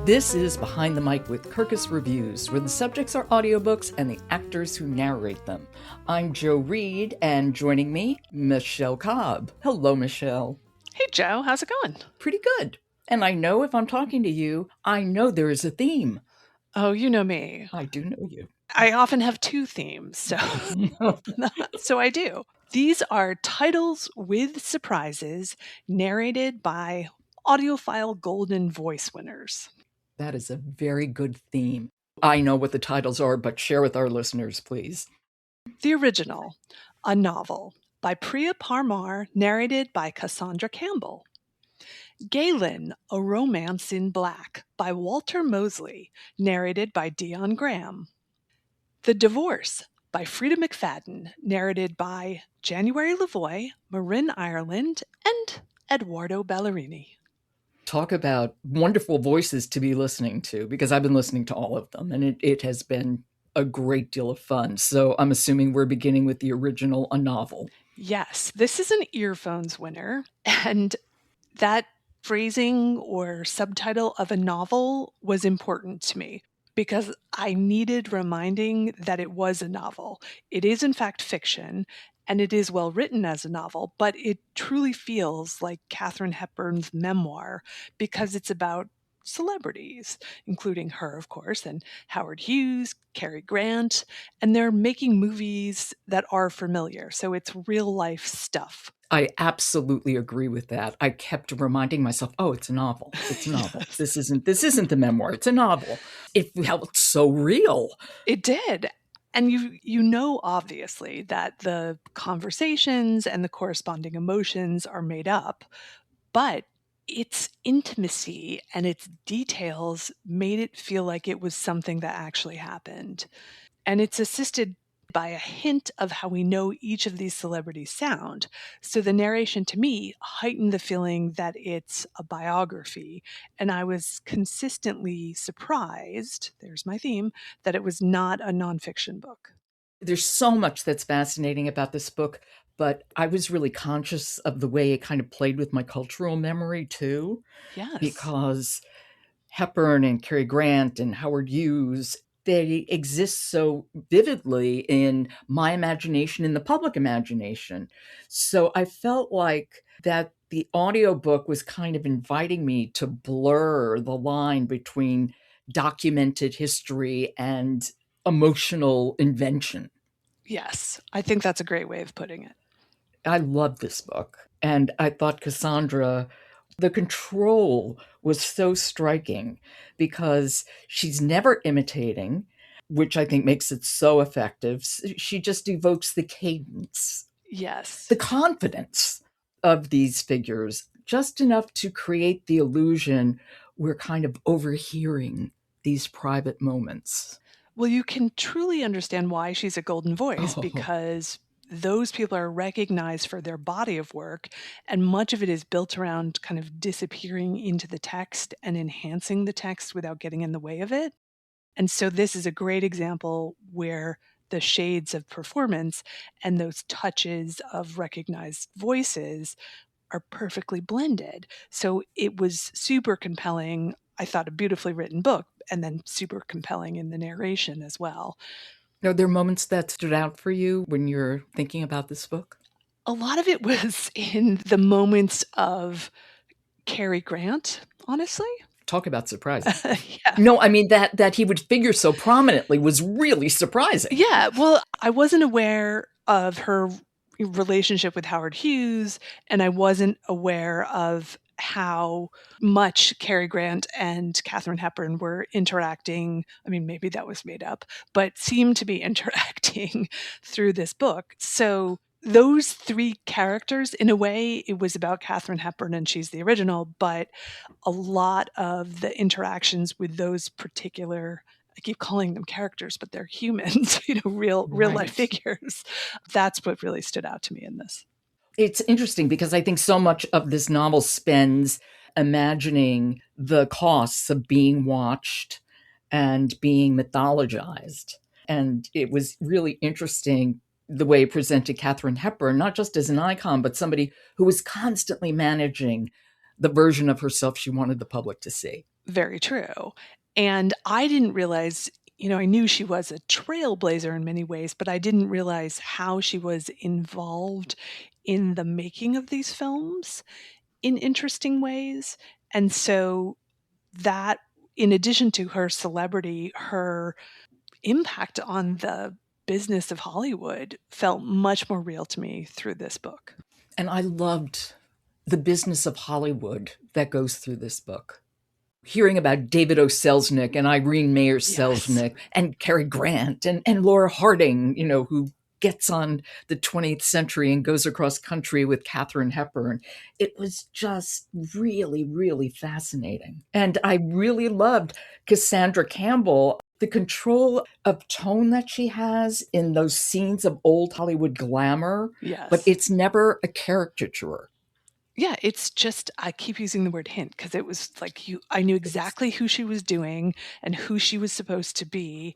This is Behind the Mic with Kirkus Reviews, where the subjects are audiobooks and the actors who narrate them. I'm Jo Reed, and joining me, Michele Cobb. Hello, Michele. Hey, Jo. How's it going? Pretty good. And I know if I'm talking to you, I know there is a theme. Oh, you know me. I do know you. I often have two themes, so I do. These are titles with surprises narrated by audiophile golden voice winners. That is a very good theme. I know what the titles are, but share with our listeners, please. The original, a novel by Priya Parmar, narrated by Cassandra Campbell. Ghalen, A Romance in Black by Walter Mosley, narrated by Dion Graham. The Divorce by Frieda McFadden, narrated by January LaVoy, Marin Ireland, and Edoardo Ballerini. Talk about wonderful voices to be listening to, because I've been listening to all of them, and it has been a great deal of fun. So I'm assuming we're beginning with the original, a novel. Yes, this is an earphones winner, and that phrasing or subtitle of a novel was important to me because I needed reminding that it was a novel. It is, in fact, fiction, and it is well written as a novel, but it truly feels like Katharine Hepburn's memoir because it's about celebrities, including her, of course, and Howard Hughes, Cary Grant, and they're making movies that are familiar. So it's real life stuff. I absolutely agree with that. I kept reminding myself, oh, it's a novel. It's a novel. Yes. This isn't the memoir. It's a novel. It felt so real. It did. And you know, obviously, that the conversations and the corresponding emotions are made up, but its intimacy and its details made it feel like it was something that actually happened. And it's assisted by a hint of how we know each of these celebrities sound. So the narration to me heightened the feeling that it's a biography. And I was consistently surprised, there's my theme, that it was not a nonfiction book. There's so much that's fascinating about this book, but I was really conscious of the way it kind of played with my cultural memory too. Yes. Because Hepburn and Cary Grant and Howard Hughes, they exist so vividly in my imagination, in the public imagination. So I felt like that the audiobook was kind of inviting me to blur the line between documented history and emotional invention. Yes, I think that's a great way of putting it. I love this book. And I thought Cassandra, the control was so striking because she's never imitating, which I think makes it so effective. She just evokes the cadence, Yes. the confidence of these figures, just enough to create the illusion we're kind of overhearing these private moments. Well, you can truly understand why she's a golden voice because those people are recognized for their body of work, and much of it is built around kind of disappearing into the text and enhancing the text without getting in the way of it. And so this is a great example where the shades of performance and those touches of recognized voices are perfectly blended. So it was super compelling. I thought a beautifully written book, and then super compelling in the narration as well. Are there moments that stood out for you when you're thinking about this book? A lot of it was in the moments of Cary Grant, honestly. Talk about surprising. Yeah. No, I mean, that he would figure so prominently was really surprising. Yeah, well, I wasn't aware of her relationship with Howard Hughes, and I wasn't aware of how much Cary Grant and Katharine Hepburn were interacting. I mean, maybe that was made up, but seemed to be interacting through this book. So those three characters, in a way, it was about Katharine Hepburn and she's the original, but a lot of the interactions with those particular, I keep calling them characters, but they're humans, real life figures. That's what really stood out to me in this. It's interesting because I think so much of this novel spends imagining the costs of being watched and being mythologized. And it was really interesting the way it presented Katharine Hepburn, not just as an icon, but somebody who was constantly managing the version of herself she wanted the public to see. Very true. And I didn't realize, I knew she was a trailblazer in many ways, but I didn't realize how she was involved in the making of these films in interesting ways. And so that, in addition to her celebrity, her impact on the business of Hollywood felt much more real to me through this book. And I loved the business of Hollywood that goes through this book. Hearing about David O. Selznick and Irene Mayer Yes. Selznick and Cary Grant and Laura Harding, who gets on the 20th century and goes across country with Katharine Hepburn. It was just really, really fascinating. And I really loved Cassandra Campbell, the control of tone that she has in those scenes of old Hollywood glamour, but Yes. it's never a caricature. Yeah, it's just, I keep using the word hint because it was like I knew exactly who she was doing and who she was supposed to be.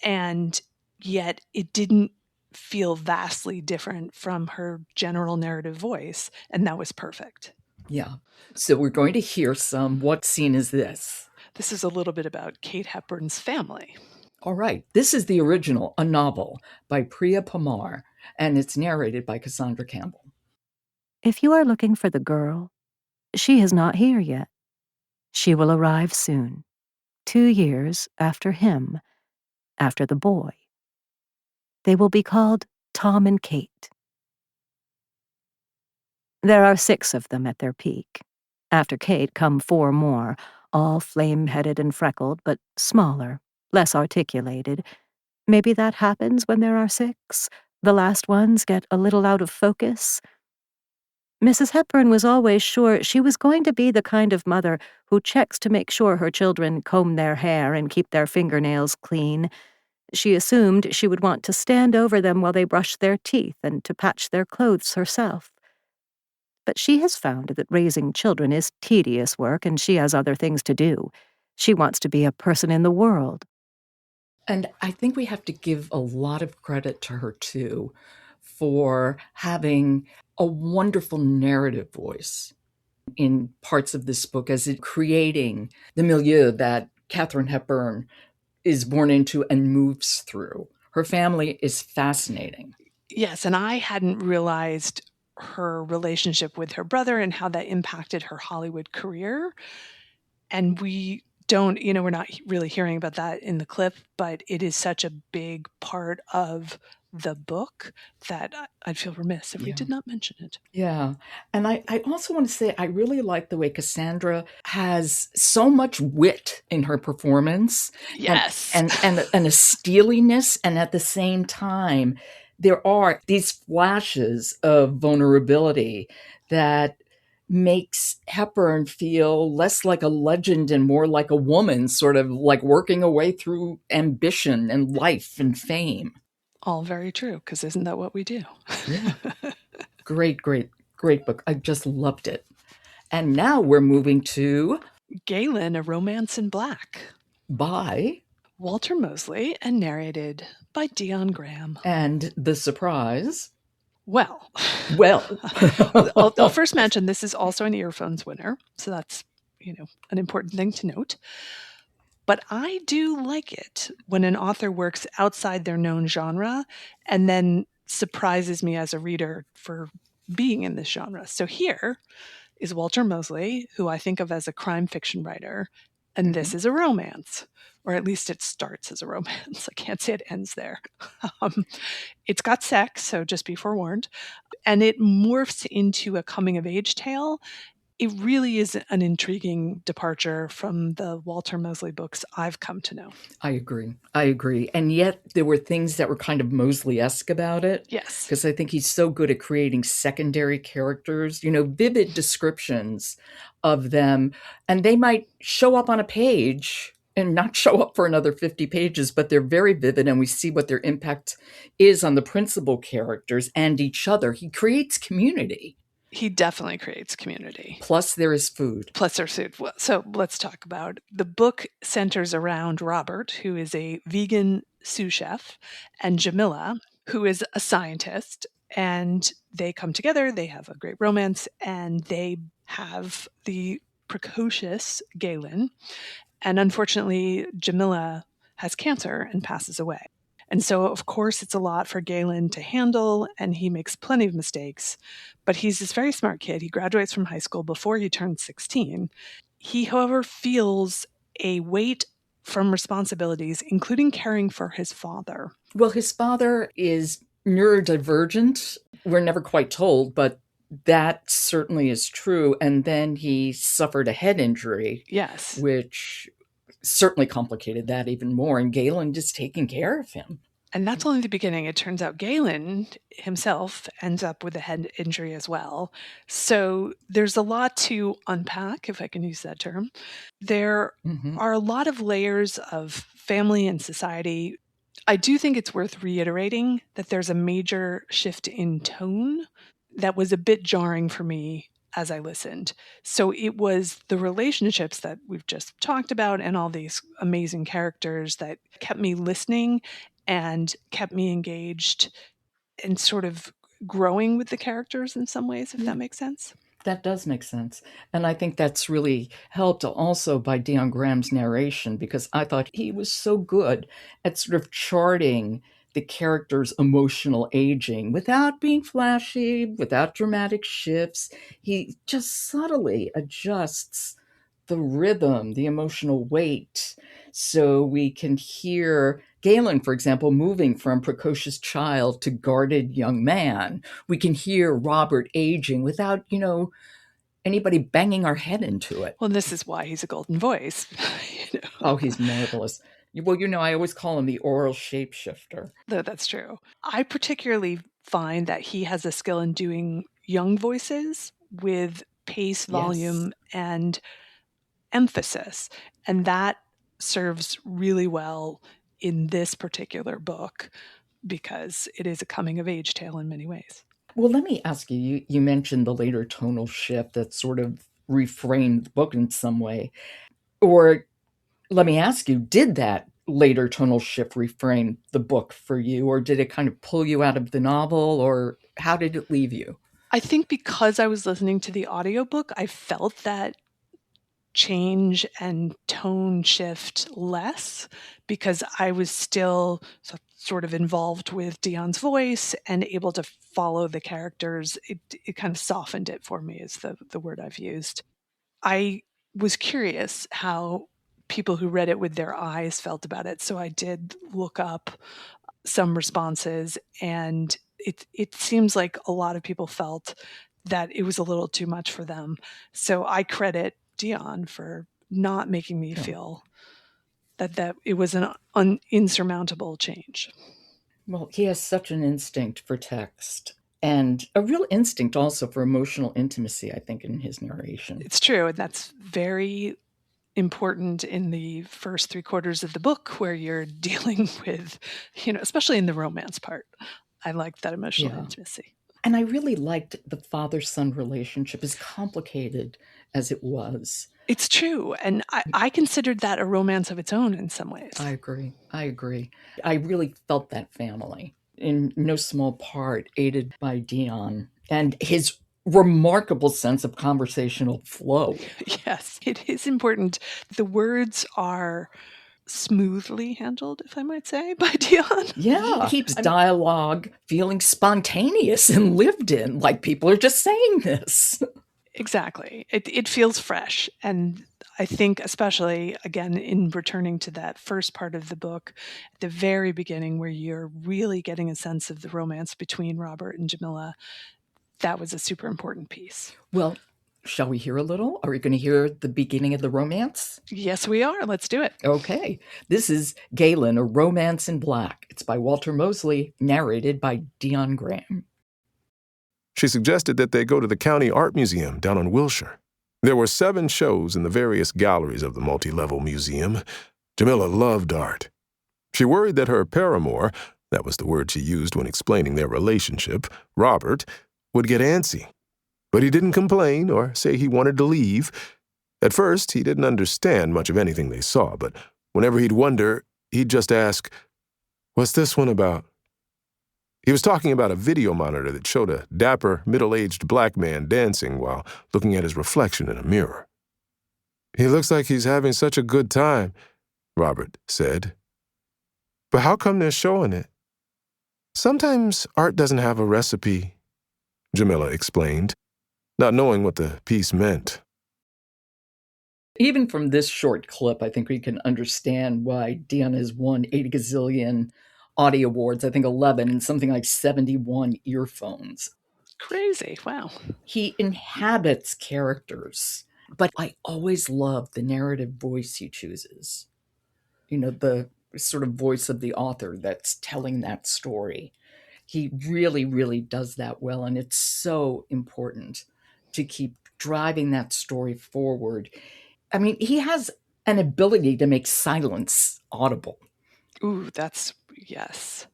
And yet it didn't feel vastly different from her general narrative voice. And that was perfect. Yeah. So we're going to hear some. What scene is this? This is a little bit about Kate Hepburn's family. All right. This is the original, a novel by Priya Parmar, and it's narrated by Cassandra Campbell. If you are looking for the girl, she is not here yet. She will arrive soon, 2 years after him, after the boy. They will be called Tom and Kate. There are 6 of them at their peak. After Kate come 4 more, all flame-headed and freckled, but smaller, less articulated. Maybe that happens when there are 6. The last ones get a little out of focus. Mrs. Hepburn was always sure she was going to be the kind of mother who checks to make sure her children comb their hair and keep their fingernails clean. She assumed she would want to stand over them while they brushed their teeth and to patch their clothes herself. But she has found that raising children is tedious work and she has other things to do. She wants to be a person in the world. And I think we have to give a lot of credit to her, too, for having a wonderful narrative voice in parts of this book as it creating the milieu that Katharine Hepburn is born into and moves through. Her family is fascinating. Yes, and I hadn't realized her relationship with her brother and how that impacted her Hollywood career. And we don't, we're not really hearing about that in the clip, but it is such a big part of the book that I'd feel remiss if we did not mention it. Yeah. And I also want to say I really like the way Cassandra has so much wit in her performance. Yes. And a steeliness. And at the same time, there are these flashes of vulnerability that makes Hepburn feel less like a legend and more like a woman, sort of like working her way through ambition and life and fame. All very true, because isn't that what we do? Yeah. Great book. I just loved it. And now we're moving to Ghalen, A Romance in Black by Walter Mosley and narrated by Dion Graham. And the surprise. Well, I'll first mention this is also an earphones winner, so that's, an important thing to note. But I do like it when an author works outside their known genre and then surprises me as a reader for being in this genre. So here is Walter Mosley, who I think of as a crime fiction writer, and this is a romance, or at least it starts as a romance. I can't say it ends there. It's got sex, so just be forewarned. And it morphs into a coming-of-age tale. It really is an intriguing departure from the Walter Mosley books I've come to know. I agree. And yet there were things that were kind of Mosley-esque about it. Yes. Because I think he's so good at creating secondary characters, vivid descriptions of them. And they might show up on a page and not show up for another 50 pages, but they're very vivid and we see what their impact is on the principal characters and each other. He creates community. He definitely creates community. Plus there is food. So let's talk about the book centers around Robert, who is a vegan sous chef, and Jamila, who is a scientist. And they come together, they have a great romance, and they have the precocious Ghalen. And unfortunately, Jamila has cancer and passes away. And so, of course, it's a lot for Ghalen to handle, and he makes plenty of mistakes. But he's this very smart kid. He graduates from high school before he turns 16. He, however, feels a weight from responsibilities, including caring for his father. Well, his father is neurodivergent. We're never quite told, but that certainly is true. And then he suffered a head injury. Yes. Which certainly complicated that even more. And Ghalen just taking care of him. And that's only the beginning. It turns out Ghalen himself ends up with a head injury as well. So there's a lot to unpack, if I can use that term. There are a lot of layers of family and society. I do think it's worth reiterating that there's a major shift in tone that was a bit jarring for me as I listened. So it was the relationships that we've just talked about and all these amazing characters that kept me listening and kept me engaged and sort of growing with the characters in some ways, if that makes sense. That does make sense. And I think that's really helped also by Dion Graham's narration, because I thought he was so good at sort of charting the character's emotional aging without being flashy, without dramatic shifts. He just subtly adjusts the rhythm, the emotional weight, so we can hear Ghalen, for example, moving from precocious child to guarded young man. We can hear Robert aging without, anybody banging our head into it. Well, this is why he's a golden voice. Oh, he's marvelous. Well, I always call him the oral shapeshifter. That's true. I particularly find that he has a skill in doing young voices with pace, volume, and emphasis. And that serves really well in this particular book because it is a coming-of-age tale in many ways. Well, let me ask you, you mentioned the later tonal shift that sort of reframed the book in some way. Or let me ask you, did that later tonal shift reframe the book for you, or did it kind of pull you out of the novel, or how did it leave you? I think because I was listening to the audiobook, I felt that change and tone shift less because I was still sort of involved with Dion's voice and able to follow the characters. It kind of softened it for me is the word I've used. I was curious how people who read it with their eyes felt about it. So I did look up some responses, and it seems like a lot of people felt that it was a little too much for them. So I credit Dion for not making me feel that it was an insurmountable change. Well, he has such an instinct for text and a real instinct also for emotional intimacy, I think, in his narration. It's true, and that's very important in the first 3/4 of the book where you're dealing with, especially in the romance part. I liked that emotional intimacy. And I really liked the father-son relationship, as complicated as it was. It's true. And I considered that a romance of its own in some ways. I agree. I really felt that family, in no small part aided by Dion and his remarkable sense of conversational flow. Yes, it is important. The words are smoothly handled, if I might say, by Dion. Yeah, he keeps dialogue feeling spontaneous and lived in, like people are just saying this. Exactly. It feels fresh. And I think especially, again, in returning to that first part of the book, at the very beginning where you're really getting a sense of the romance between Robert and Jamila, that was a super important piece. Well, shall we hear a little? Are we going to hear the beginning of the romance? Yes, we are. Let's do it. Okay. This is Ghalen, A Romance in Black. It's by Walter Mosley, narrated by Dion Graham. She suggested that they go to the County Art Museum down on Wilshire. There were 7 shows in the various galleries of the multi-level museum. Jamila loved art. She worried that her paramour, that was the word she used when explaining their relationship, Robert, would get antsy. But he didn't complain or say he wanted to leave. At first, he didn't understand much of anything they saw, but whenever he'd wonder, he'd just ask, "What's this one about?" He was talking about a video monitor that showed a dapper, middle-aged black man dancing while looking at his reflection in a mirror. He looks like he's having such a good time, Robert said. But how come they're showing it? Sometimes art doesn't have a recipe, Jamila explained, not knowing what the piece meant. Even from this short clip, I think we can understand why Dion has won 80 gazillion Audie Awards, I think 11, and something like 71 earphones. Crazy. Wow. He inhabits characters, but I always love the narrative voice he chooses. You know, the sort of voice of the author that's telling that story. He really, really does that well, and it's so important to keep driving that story forward. I mean, he has an ability to make silence audible. Ooh, yes.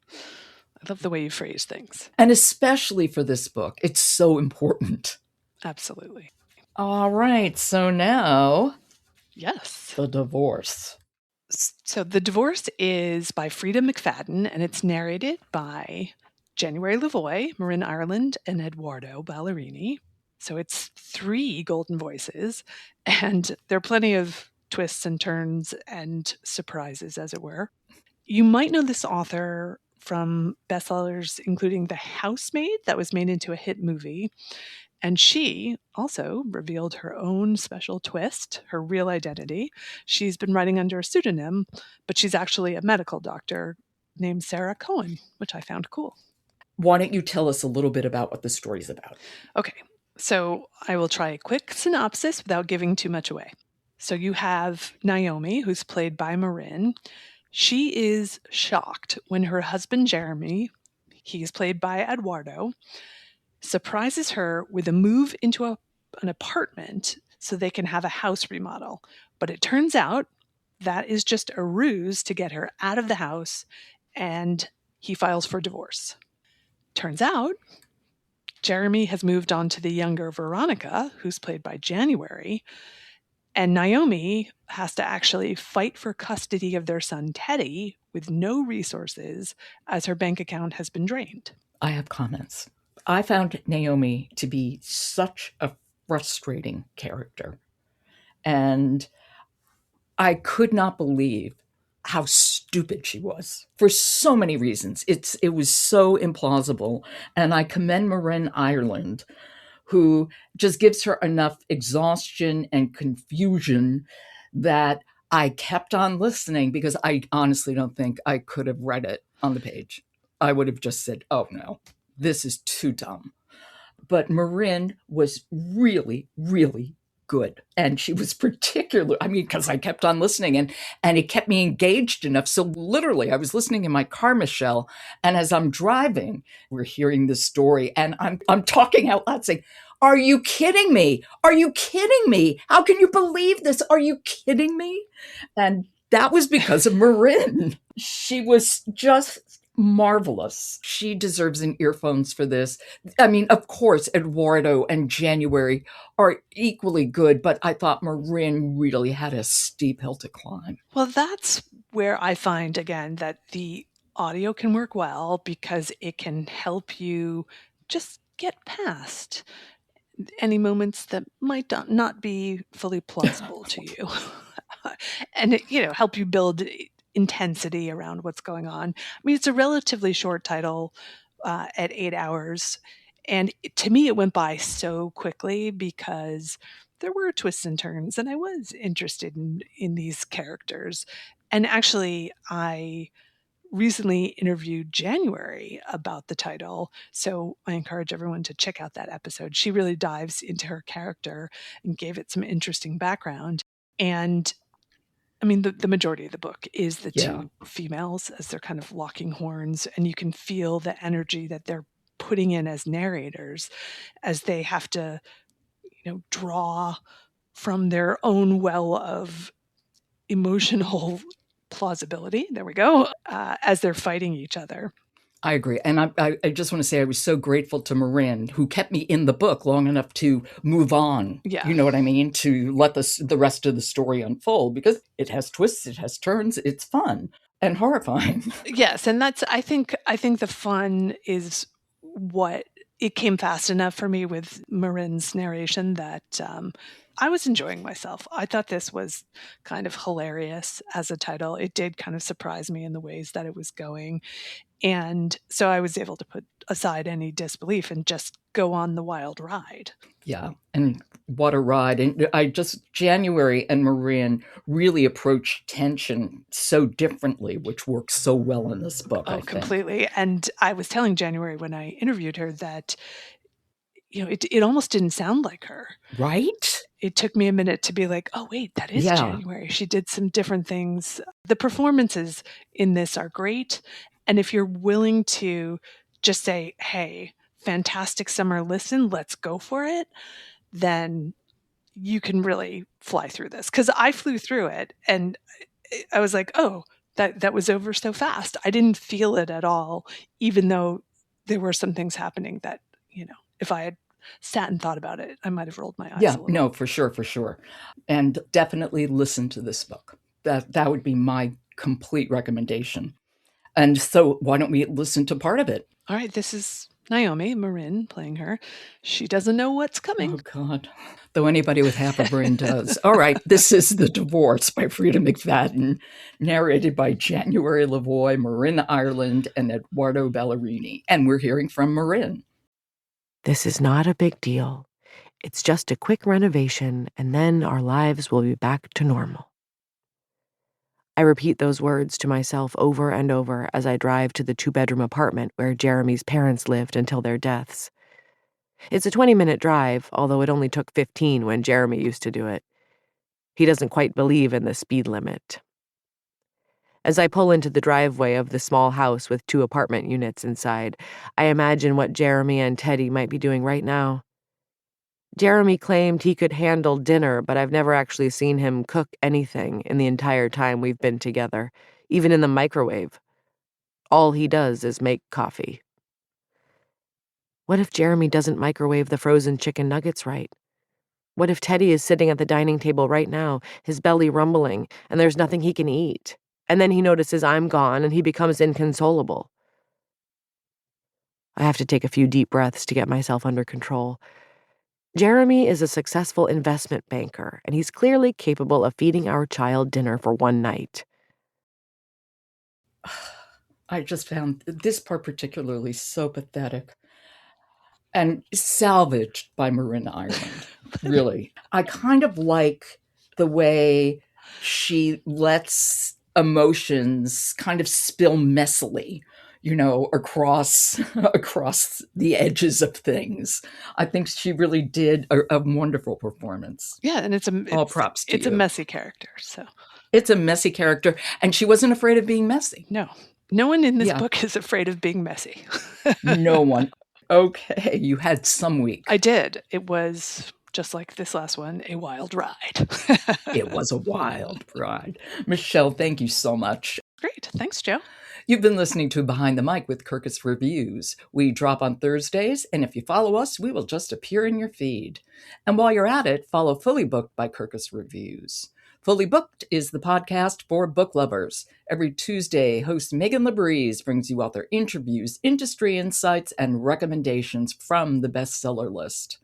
I love the way you phrase things. And especially for this book, it's so important. Absolutely. All right, so now... Yes. The Divorce. So The Divorce is by Frieda McFadden, and it's narrated by January LaVoy, Marin Ireland, and Edoardo Ballerini. So it's 3 golden voices, and there are plenty of twists and turns and surprises, as it were. You might know this author from bestsellers including The Housemaid, that was made into a hit movie. And she also revealed her own special twist, her real identity. She's been writing under a pseudonym, but she's actually a medical doctor named Sarah Cohen, which I found cool. Why don't you tell us a little bit about what the story's about? Okay, so I will try a quick synopsis without giving too much away. So you have Naomi, who's played by Marin. She is shocked when her husband, Jeremy, he's played by Edoardo, surprises her with a move into an apartment so they can have a house remodel. But it turns out that is just a ruse to get her out of the house, and he files for divorce. Turns out Jeremy has moved on to the younger Veronica, who's played by January, and Naomi has to actually fight for custody of their son Teddy with no resources as her bank account has been drained. I have comments. I found Naomi to be such a frustrating character. And I could not believe how stupid she was for so many reasons. It was so implausible. And I commend Marin Ireland, who just gives her enough exhaustion and confusion that I kept on listening, because I honestly don't think I could have read it on the page. I would have just said, oh no, this is too dumb. But Marin was really, really good. And she was particularly, because I kept on listening and it kept me engaged enough. So literally I was listening in my car, Michelle, and as I'm driving, we're hearing this story and I'm talking out loud saying, are you kidding me? Are you kidding me? How can you believe this? Are you kidding me? And that was because of Marin. She was just marvelous. She deserves an earphones for this. Of course, Edoardo and January are equally good, but I thought Marin really had a steep hill to climb. Well, that's where I find, again, that the audio can work well because it can help you just get past any moments that might not be fully plausible to you. And help you build intensity around what's going on. It's a relatively short title at 8 hours. And to me, it went by so quickly because there were twists and turns, and I was interested in these characters. And actually, I recently interviewed January about the title, so I encourage everyone to check out that episode. She really dives into her character and gave it some interesting background. And the majority of the book is the two females as they're kind of locking horns, and you can feel the energy that they're putting in as narrators as they have to, draw from their own well of emotional plausibility. There we go. As they're fighting each other. I agree. And I just want to say I was so grateful to Marin, who kept me in the book long enough to move on. Yeah. You know what I mean? To let the rest of the story unfold, because it has twists, it has turns, it's fun and horrifying. Yes. And I think the fun is what it came fast enough for me with Marin's narration that I was enjoying myself. I thought this was kind of hilarious as a title. It did kind of surprise me in the ways that it was going. And so I was able to put aside any disbelief and just go on the wild ride. Yeah, and what a ride. And January and Marin really approach tension so differently, which works so well in this book, I think. Completely. And I was telling January when I interviewed her that, it almost didn't sound like her. Right? It took me a minute to be like, oh, wait, that is January. She did some different things. The performances in this are great. And if you're willing to just say, hey, fantastic summer, listen, let's go for it, then you can really fly through this. Because I flew through it and I was like, oh, that was over so fast. I didn't feel it at all, even though there were some things happening that, if I had sat and thought about it, I might have rolled my eyes a little. No, for sure. And definitely listen to this book. That would be my complete recommendation. And so why don't we listen to part of it? All right, this is Naomi, Marin, playing her. She doesn't know what's coming. Oh, God. Though anybody with half a brain does. All right, this is The Divorce by Frieda McFadden, narrated by January LaVoy, Marin Ireland, and Edoardo Ballerini. And we're hearing from Marin. This is not a big deal. It's just a quick renovation, and then our lives will be back to normal. I repeat those words to myself over and over as I drive to the 2-bedroom apartment where Jeremy's parents lived until their deaths. It's a 20-minute drive, although it only took 15 when Jeremy used to do it. He doesn't quite believe in the speed limit. As I pull into the driveway of the small house with 2 apartment units inside, I imagine what Jeremy and Teddy might be doing right now. Jeremy claimed he could handle dinner, but I've never actually seen him cook anything in the entire time we've been together, even in the microwave. All he does is make coffee. What if Jeremy doesn't microwave the frozen chicken nuggets right? What if Teddy is sitting at the dining table right now, his belly rumbling, and there's nothing he can eat? And then he notices I'm gone and he becomes inconsolable. I have to take a few deep breaths to get myself under control. Jeremy is a successful investment banker, and he's clearly capable of feeding our child dinner for one night. I just found this part particularly so pathetic and salvaged by Marin Ireland, really. I kind of like the way she lets emotions kind of spill messily, across the edges of things. I think she really did a wonderful performance. Yeah, and all props to you. It's a messy character, so. It's a messy character, and she wasn't afraid of being messy. No one in this book is afraid of being messy. No one. Okay, you had some week. I did. It was, just like this last one, a wild ride. It was a wild ride. Michele, thank you so much. Great. Thanks, Joe. You've been listening to Behind the Mic with Kirkus Reviews. We drop on Thursdays, and if you follow us, we will just appear in your feed. And while you're at it, follow Fully Booked by Kirkus Reviews. Fully Booked is the podcast for book lovers. Every Tuesday, host Megan Labrise brings you author interviews, industry insights, and recommendations from the bestseller list.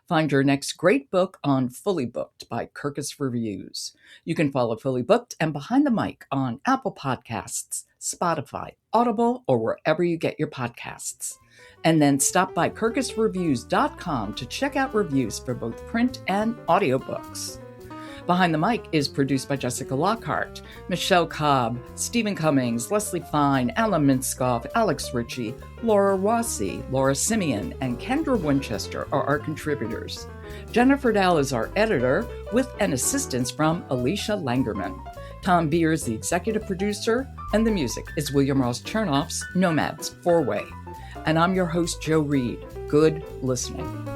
Find your next great book on Fully Booked by Kirkus Reviews. You can follow Fully Booked and Behind the Mic on Apple Podcasts, Spotify, Audible, or wherever you get your podcasts. And then stop by kirkusreviews.com to check out reviews for both print and audiobooks. Behind the Mic is produced by Jessica Lockhart, Michele Cobb, Stephen Cummings, Leslie Fine, Alan Minskoff, Alex Ritchie, Laura Rossi, Laura Simeon, and Kendra Winchester are our contributors. Jennifer Dahl is our editor, with an assistance from Alicia Langerman. Tom Beer is the executive producer, and the music is William Ross Chernoff's Nomads 4-Way. And I'm your host, Joe Reed. Good listening.